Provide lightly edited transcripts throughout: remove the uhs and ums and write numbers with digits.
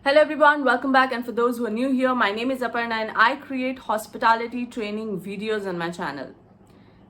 Hello everyone, welcome back. And for those who are new here, my name is Aparna and I create hospitality training videos on my channel.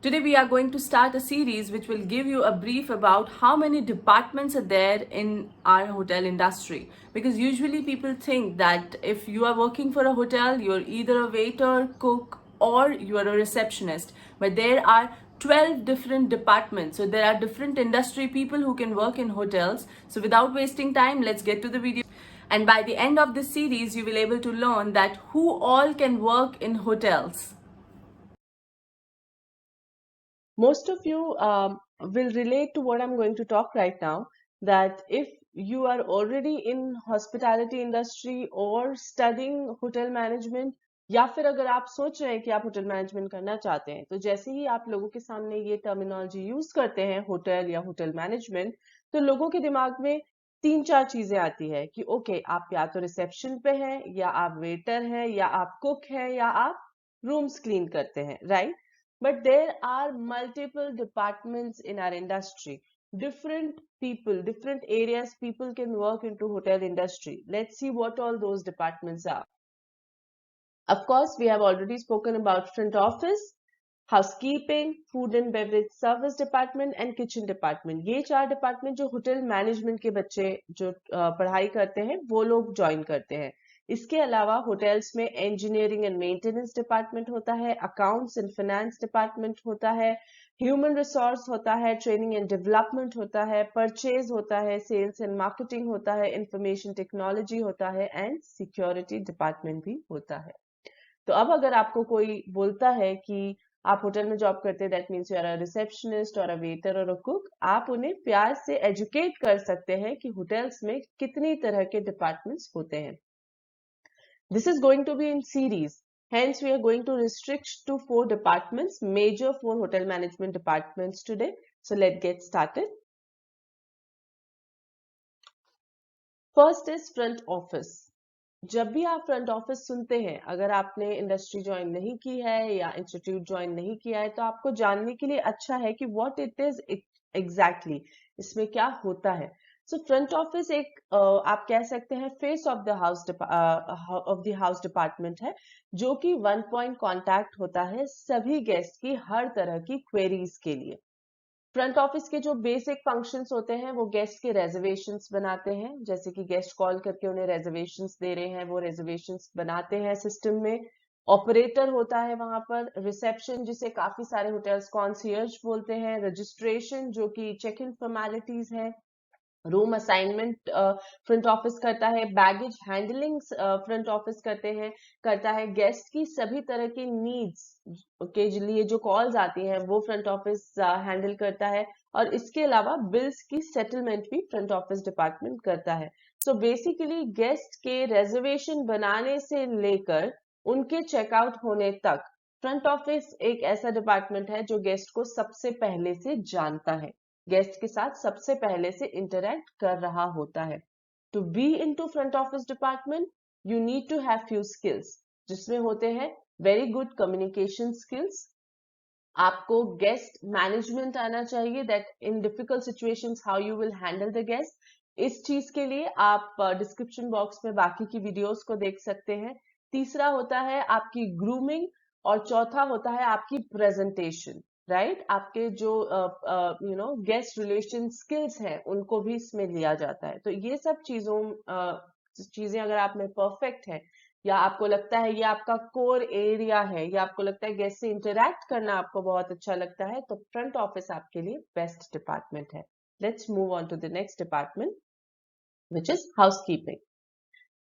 Today we are going to start a series which will give you a brief about how many departments are there in our hotel industry. Because usually people think that if you are working for a hotel, you're either a waiter, cook, or you are a receptionist. But there are 12 different departments. So there are different industry people who can work in hotels. So without wasting time, let's get to the video. And by the end of this series, you will be able to learn that who all can work in hotels. Most of you will relate to what I'm going to talk right now, that if you are already in hospitality industry or studying hotel management, या फिर अगर आप सोच रहे हैं कि आप hotel management करना चाहते हैं, तो जैसे ही आप लोगों के सामने ये टर्मिनोलॉजी यूज करते हैं होटल या होटल मैनेजमेंट, तो लोगों के दिमाग में तीन चार चीजें आती है कि ओके, आप या तो रिसेप्शन पे हैं, या आप वेटर हैं, या आप कुक हैं, या आप रूम्स क्लीन करते हैं, right? But there are multiple departments in our industry. Different people, different areas people can work into hotel industry. Let's see what all those departments are. Of course, we have already spoken about front office, housekeeping, food and beverage service department and kitchen department. ये चार department जो hotel management के बच्चे जो पढ़ाई करते हैं वो लोग join करते हैं. इसके अलावा होटल्स में इंजीनियरिंग एंड मेंटेनेंस डिपार्टमेंट होता है, अकाउंट्स एंड फाइनेंस डिपार्टमेंट होता है, ह्यूमन रिसोर्स होता है, ट्रेनिंग एंड डेवलपमेंट होता है, परचेज होता है, सेल्स एंड मार्केटिंग होता है, इंफॉर्मेशन टेक्नोलॉजी होता है एंड सिक्योरिटी डिपार्टमेंट भी होता है. तो अब अगर आपको कोई बोलता है कि आप होटल में जॉब करते हैं, that means you are a receptionist और अ वेटर और अ कुक, आप उन्हें प्यार से एजुकेट कर सकते हैं कि होटल्स में कितनी तरह के डिपार्टमेंट्स होते हैं. This is going to be in series. Hence, we are going to restrict to 4 departments, major 4 hotel management departments today. So let's get started. First is front office. जब भी आप फ्रंट ऑफिस सुनते हैं, अगर आपने industry join नहीं की है या इंस्टीट्यूट ज्वाइन नहीं किया है, तो आपको जानने के लिए अच्छा है कि व्हाट इट इज एग्जैक्टली, इसमें क्या होता है. सो फ्रंट ऑफिस एक आप कह सकते हैं face of the house department है, जो कि वन पॉइंट कांटेक्ट होता है सभी गेस्ट की हर तरह की क्वेरीज के लिए. फ्रंट ऑफिस के जो बेसिक फंक्शंस होते हैं वो गेस्ट के रेजर्वेशंस बनाते हैं, जैसे कि गेस्ट कॉल करके उन्हें रेजर्वेशंस दे रहे हैं, वो रेजर्वेशंस बनाते हैं सिस्टम में. ऑपरेटर होता है वहां पर, रिसेप्शन जिसे काफी सारे होटल्स कॉन्सियर्ज बोलते हैं, रजिस्ट्रेशन जो कि चेक इन फॉर्मेलिटीज है, रूम असाइनमेंट फ्रंट ऑफिस करता है, बैगेज हैंडलिंग फ्रंट ऑफिस करता है, गेस्ट की सभी तरह की नीड्स के लिए जो कॉल्स आती हैं वो फ्रंट ऑफिस हैंडल करता है, और इसके अलावा बिल्स की सेटलमेंट भी फ्रंट ऑफिस डिपार्टमेंट करता है. सो बेसिकली गेस्ट के रेजर्वेशन बनाने से लेकर उनके चेकआउट होने तक फ्रंट ऑफिस एक ऐसा डिपार्टमेंट है जो गेस्ट को सबसे पहले से जानता है, गेस्ट के साथ सबसे पहले से इंटरेक्ट कर रहा होता है. To be into front office department you need to have few skills, जिसमें होते हैं वेरी गुड कम्युनिकेशन स्किल्स, आपको गेस्ट मैनेजमेंट आना चाहिए, that in difficult situations how you will handle the guest. इस चीज के लिए आप डिस्क्रिप्शन बॉक्स में बाकी की वीडियोस को देख सकते हैं. तीसरा होता है आपकी ग्रूमिंग, और चौथा होता है आपकी प्रेजेंटेशन, राइट? आपके जो गेस्ट रिलेशन स्किल्स हैं उनको भी इसमें लिया जाता है. तो ये सब चीजें अगर आप में परफेक्ट है, या आपको लगता है ये आपका कोर एरिया है, या आपको लगता है गेस्ट से इंटरैक्ट करना आपको बहुत अच्छा लगता है, तो फ्रंट ऑफिस आपके लिए बेस्ट डिपार्टमेंट है. Let's move on to the next department which is housekeeping.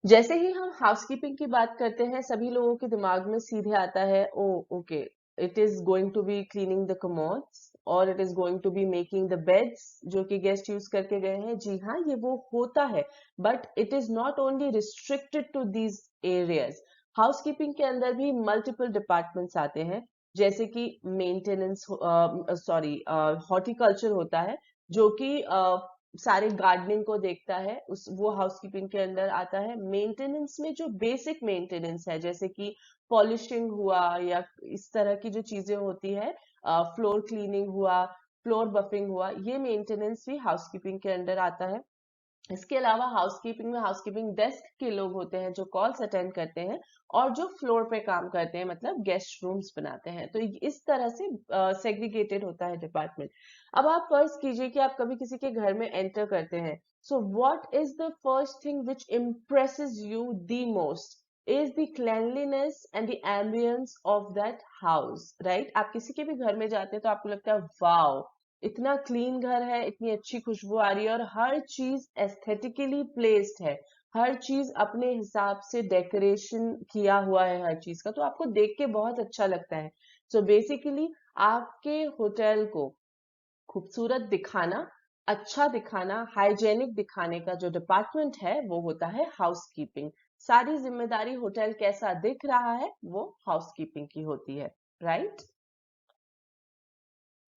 जैसे ही हम हाउसकीपिंग की बात करते हैं, सभी लोगों के दिमाग में सीधे आता है, oh okay, it is going to be cleaning the commodes और it is going to be making the beds जो कि गेस्ट यूज करके गए हैं. जी हाँ, ये वो होता है, but it is not only restricted to these areas. Housekeeping के अंदर भी मल्टीपल डिपार्टमेंट्स आते हैं, जैसे कि मेंटेनेंस, हॉर्टिकल्चर होता है जो कि सारे गार्डनिंग को देखता है, वो हाउसकीपिंग के अंदर आता है. मेंटेनेंस में जो बेसिक मेंटेनेंस है, जैसे कि पॉलिशिंग हुआ या इस तरह की जो चीजें होती है, फ्लोर क्लीनिंग हुआ, फ्लोर बफिंग हुआ, ये मेंटेनेंस भी हाउसकीपिंग के अंदर आता है. इसके अलावा हाउसकीपिंग में हाउसकीपिंग डेस्क के लोग होते हैं जो कॉल्स अटेंड करते हैं और जो फ्लोर पे काम करते हैं, मतलब गेस्ट रूम्स बनाते हैं। तो इस तरह से सेग्रीगेटेड होता है डिपार्टमेंट। अब आप फर्ज कीजिए कि आप कभी किसी के घर में एंटर करते हैं, so what is the first thing which impresses you the most is the cleanliness and the ambience of that house, right? आप किसी के भी घर में जाते हैं तो आपको लगता है वाओ, इतना क्लीन घर है, इतनी अच्छी खुशबू आ रही है और हर चीज एस्थेटिकली प्लेस्ड है, हर चीज अपने हिसाब से डेकोरेशन किया हुआ है हर चीज का, तो आपको देख के बहुत अच्छा लगता है। सो बेसिकली आपके होटल को खूबसूरत दिखाना, अच्छा दिखाना, हाइजेनिक दिखाने का जो डिपार्टमेंट है वो होता है हाउसकीपिंग। सारी जिम्मेदारी होटल कैसा दिख रहा है वो हाउसकीपिंग की होती है, right?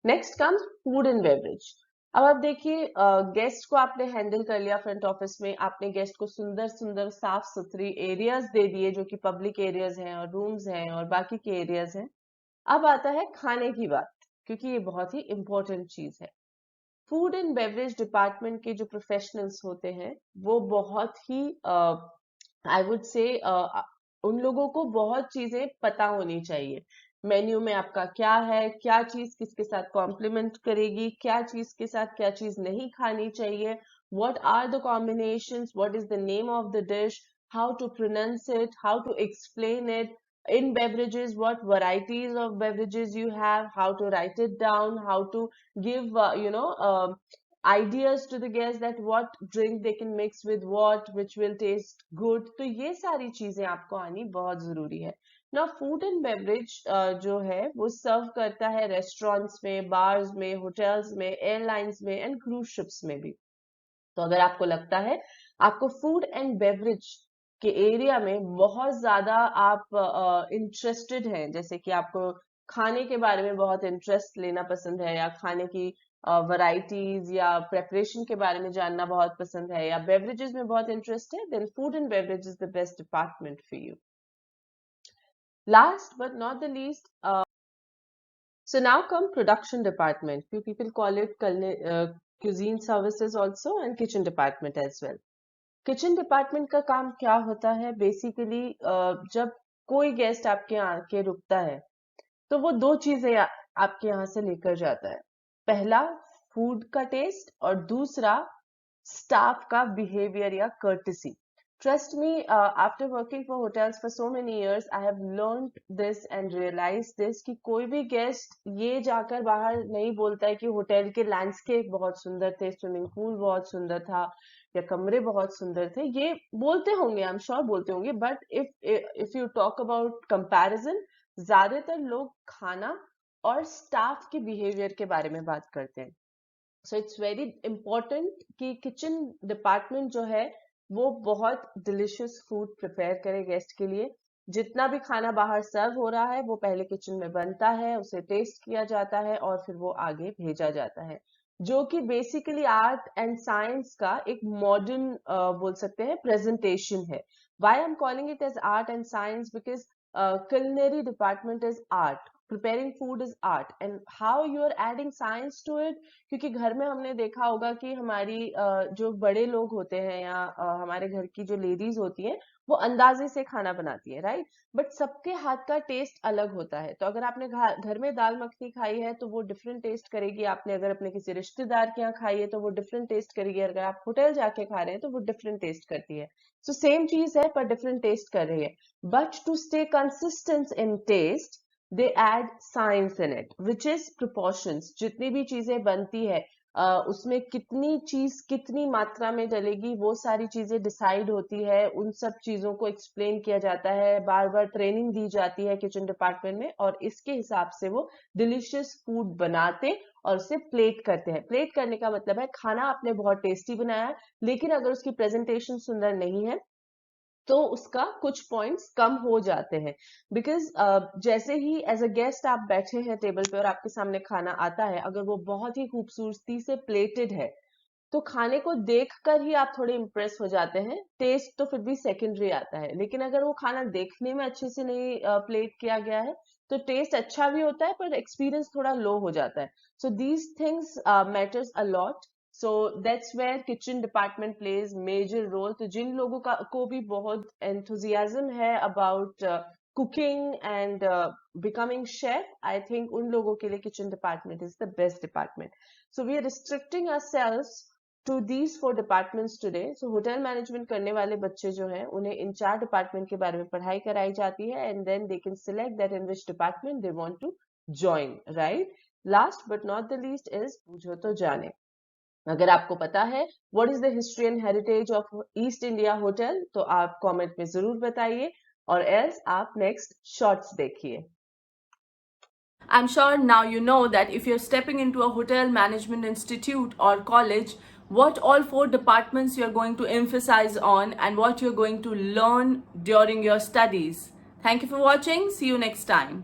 Next comes food and beverage. अब आप देखिए, गेस्ट को आपने हैंडल कर लिया फ्रंट ऑफिस में, आपने गेस्ट को सुंदर सुंदर साफ सुथरी एरियाज दे दिए जो कि पब्लिक एरियाज हैं और रूम्स हैं और बाकी के एरियाज हैं। अब आता है खाने की बात, क्योंकि ये बहुत ही इंपॉर्टेंट चीज है। फूड एंड बेवरेज डिपार्टमेंट के जो प्रोफेशनल्स होते हैं वो बहुत ही आई वुड से उन लोगों को बहुत चीजें पता होनी चाहिए। मेन्यू में आपका क्या है, क्या चीज किसके साथ कॉम्प्लीमेंट करेगी, क्या चीज के साथ क्या चीज नहीं खानी चाहिए, what are the combinations, what is the name of the dish, how to pronounce it, how to explain it, in beverages what varieties of beverages you have, how to write it down, how to give ideas to the guests that what drink they can mix with what which will taste good। तो ये सारी चीजें आपको आनी बहुत जरूरी है ना। फूड एंड बेवरेज जो है वो सर्व करता है रेस्टोरेंट्स में, बार्स में, होटल्स में, एयरलाइंस में एंड क्रूज शिप्स में भी। तो अगर आपको लगता है आपको फूड एंड बेवरेज के एरिया में बहुत ज्यादा आप इंटरेस्टेड हैं, जैसे कि आपको खाने के बारे में बहुत इंटरेस्ट लेना पसंद है, या खाने की वैरायटीज या प्रेपरेशन के बारे में जानना बहुत पसंद है, या बेवरेजेस में बहुत इंटरेस्ट है, then food and beverage is the best department for you. Last but not the least, so now come production department. Few people call it cuisine services also and kitchen department as well. Kitchen department का काम क्या होता है? Basically जब कोई guest आपके यहाँ आके रुकता है तो वो दो चीजें आपके यहाँ से लेकर जाता है। पहला फूड का टेस्ट और दूसरा स्टाफ का बिहेवियर या courtesy. Trust me, after working for hotels for so many years, I have learned this and realized this कि कोई भी गेस्ट ये जाकर बाहर नहीं बोलता है कि होटल के लैंडस्केप बहुत सुंदर थे, स्विमिंग पूल बहुत सुंदर था या कमरे बहुत सुंदर थे। ये बोलते होंगे, आई एम श्योर बोलते होंगे, but if you talk about comparison, ज्यादातर लोग खाना और स्टाफ के बिहेवियर के बारे में बात करते हैं। सो इट्स वेरी इंपॉर्टेंट कि किचन डिपार्टमेंट जो है वो बहुत डिलिशियस फूड प्रिपेयर करे गेस्ट के लिए। जितना भी खाना बाहर सर्व हो रहा है वो पहले किचन में बनता है, उसे टेस्ट किया जाता है और फिर वो आगे भेजा जाता है, जो कि बेसिकली आर्ट एंड साइंस का एक मॉडर्न बोल सकते हैं प्रेजेंटेशन है। Why I am calling it as art and science? Because culinary department is art, preparing food is art, and how you are adding science to it, क्योंकि घर में हमने देखा होगा कि हमारी जो बड़े लोग होते हैं या हमारे घर की जो लेडीज होती हैं वो अंदाजे से खाना बनाती है, राइट? बट सबके हाथ का टेस्ट अलग होता है। तो अगर आपने घर में दाल मखनी खाई है तो वो डिफरेंट टेस्ट करेगी, आपने अगर अपने किसी रिश्तेदार के यहाँ खाई है तो वो डिफरेंट टेस्ट करेगी, अगर आप होटल जाके खा रहे हैं तो वो डिफरेंट टेस्ट करती है। सो सेम चीज है पर डिफरेंट टेस्ट कर रही है। But to stay consistent in taste they add science in it, which is proportions। जितनी भी चीजें बनती है उसमें कितनी चीज कितनी मात्रा में डलेगी वो सारी चीजें डिसाइड होती है, उन सब चीजों को एक्सप्लेन किया जाता है, बार बार ट्रेनिंग दी जाती है किचन डिपार्टमेंट में, और इसके हिसाब से वो डिलीशियस फूड बनाते और उसे प्लेट करते हैं। प्लेट करने का मतलब है खाना आपने बहुत टेस्टी बनाया, लेकिन अगर उसकी प्रेजेंटेशन सुंदर नहीं है तो उसका कुछ पॉइंट्स कम हो जाते हैं। बिकॉज जैसे ही एज अ गेस्ट आप बैठे हैं टेबल पे और आपके सामने खाना आता है, अगर वो बहुत ही खूबसूरती से प्लेटेड है तो खाने को देखकर ही आप थोड़े इम्प्रेस हो जाते हैं, टेस्ट तो फिर भी सेकेंडरी आता है। लेकिन अगर वो खाना देखने में अच्छे से नहीं प्लेट किया गया है तो टेस्ट अच्छा भी होता है पर एक्सपीरियंस थोड़ा लो हो जाता है। So these things matters a lot. So that's where kitchen department plays major role. तो जिन लोगों को भी बहुत एंथुजियाज्म है about cooking and becoming chef, I think उन लोगों के लिए kitchen department is the best department. So we are restricting ourselves to these 4 departments today. So hotel management करने वाले बच्चे जो हैं उन्हें इन 4 डिपार्टमेंट के बारे में पढ़ाई कराई जाती है, and then they can select that in which department they want to join, right? Last but not the least is पूछो तो जाने. अगर आपको पता है what is the history and heritage of East India Hotel, तो आप कमेंट में जरूर बताइए, और else आप नेक्स्ट शॉर्ट्स देखिए. I'm sure now you know that if you're stepping into a hotel management institute or college, what all 4 departments you're going to emphasize on and what you're going to learn during your studies. Thank you for watching. See you next time.